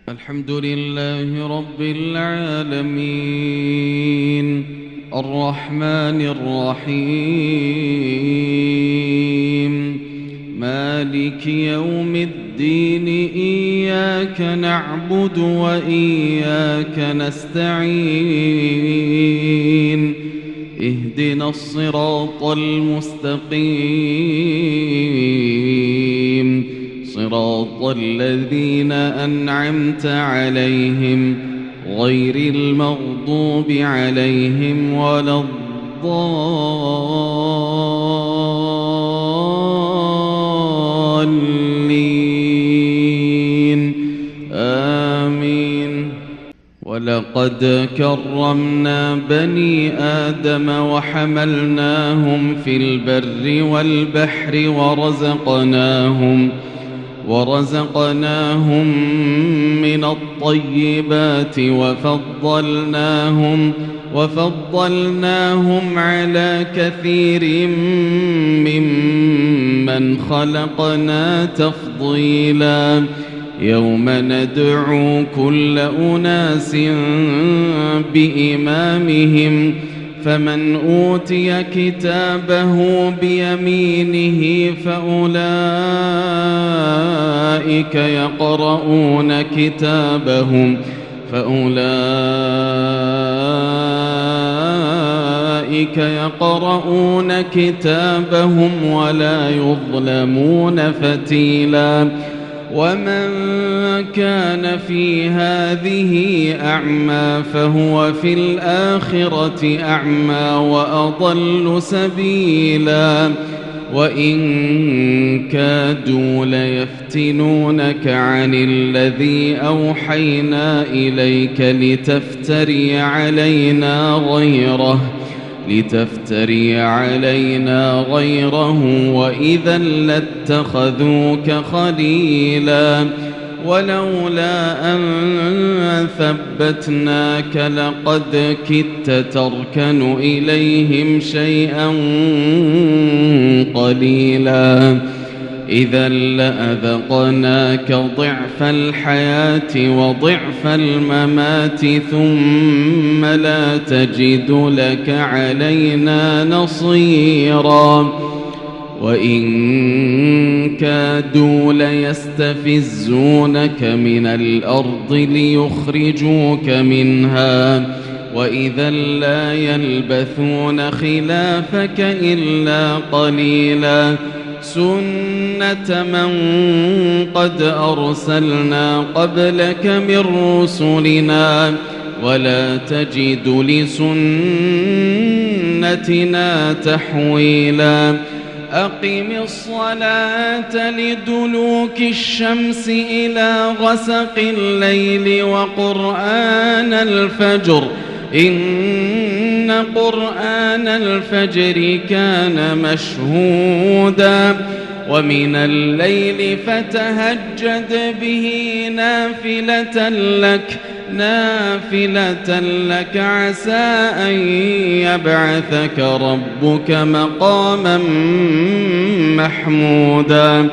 الحمد لله رب العالمين الرحمن الرحيم مالك يوم الدين إياك نعبد وإياك نستعين اهدنا الصراط المستقيم صراط الذين أنعمت عليهم غير المغضوب عليهم ولا الضالين آمين. ولقد كرمنا بني آدم وحملناهم في البر والبحر ورزقناهم من الطيبات وفضلناهم على كثير ممن خلقنا تفضيلا. يوم ندعو كل أناس بإمامهم فمن أوتي كتابه بيمينه فأولئك يقرؤون كتابهم ولا يظلمون فتيلا. ومن كان في هذه أعمى فهو في الآخرة أعمى وأضل سبيلا. وإن كادوا ليفتنونك عن الذي أوحينا إليك لتفتري علينا غيره وإذا لاتخذوك خليلا. ولولا أن ثبتناك لقد كدت تركن إليهم شيئا قليلا. إذا لأذقناك ضعف الحياة وضعف الممات ثم لا تجد لك علينا نصيرا. وإن كادوا ليستفزونك من الأرض ليخرجوك منها وإذا لا يلبثون خلافك إلا قليلا. سنة من قد أرسلنا قبلك من رسلنا ولا تجد لسنتنا تحويلا. أقم الصلاة لدلوك الشمس إلى غسق الليل وقرآن الفجر إن قرآن الفجر كان مشهودا. ومن الليل فتهجد به نافلة لك عسى أن يبعثك ربك مقاما محمودا.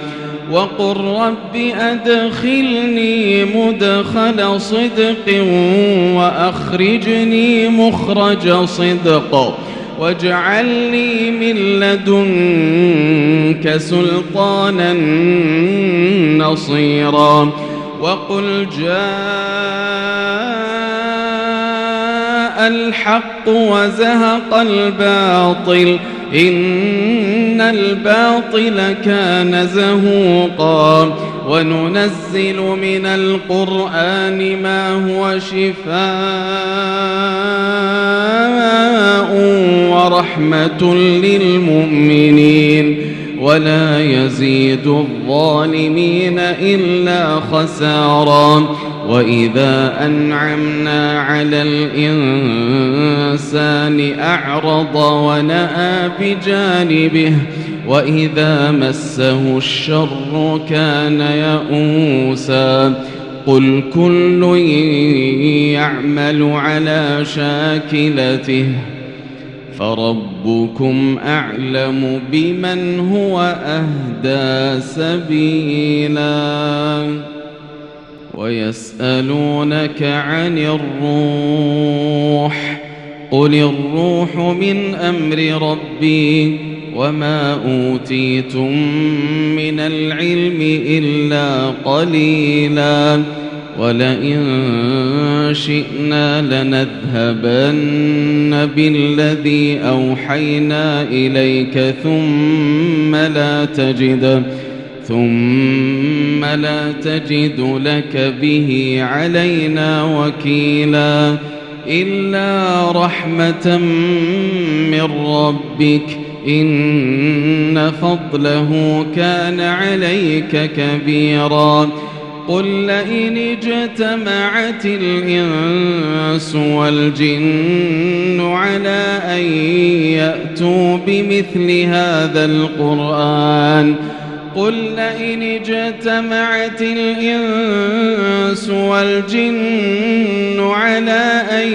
وقل رب أدخلني مدخل صدق وأخرجني مخرج صدق واجعل لي من لدنك سلطانا نصيرا. وقل جاء الحق وزهق الباطل إن الباطل كان زهوقا. وننزل من القرآن ما هو شفاء ورحمة للمؤمنين ولا يزيد الظالمين إلا خسارا. وإذا أنعمنا على الإنسان أعرض ونأى بجانبه وإذا مسه الشر كان يئوسا. قل كل يعمل على شاكلته فربكم أعلم بمن هو أهدى سبيلا. ويسألونك عن الروح قل الروح من أمر ربي وما أوتيتم من العلم إلا قليلا ولئن شئنا لنذهبن بالذي أوحينا إليك ثم لا تجد لك به علينا وكيلا إلا رحمة من ربك إن فضله كان عليك كبيرا قل لئن اجتمعت الإنس والجن على أن يأتوا بمثل هذا القرآن الإنس والجن على أن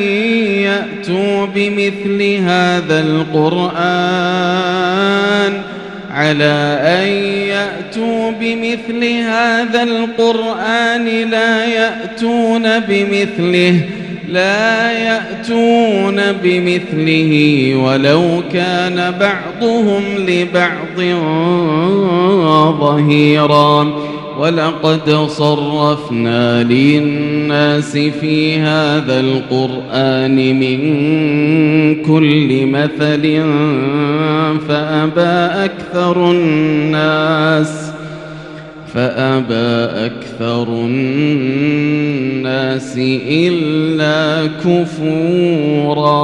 يأتوا بمثل هذا القرآن لا يأتون بمثله ولو كان بعضهم لبعض ظهيرا ولقد صرفنا للناس في هذا القرآن من كل مثل فأبى أكثر الناس إلا كفورا.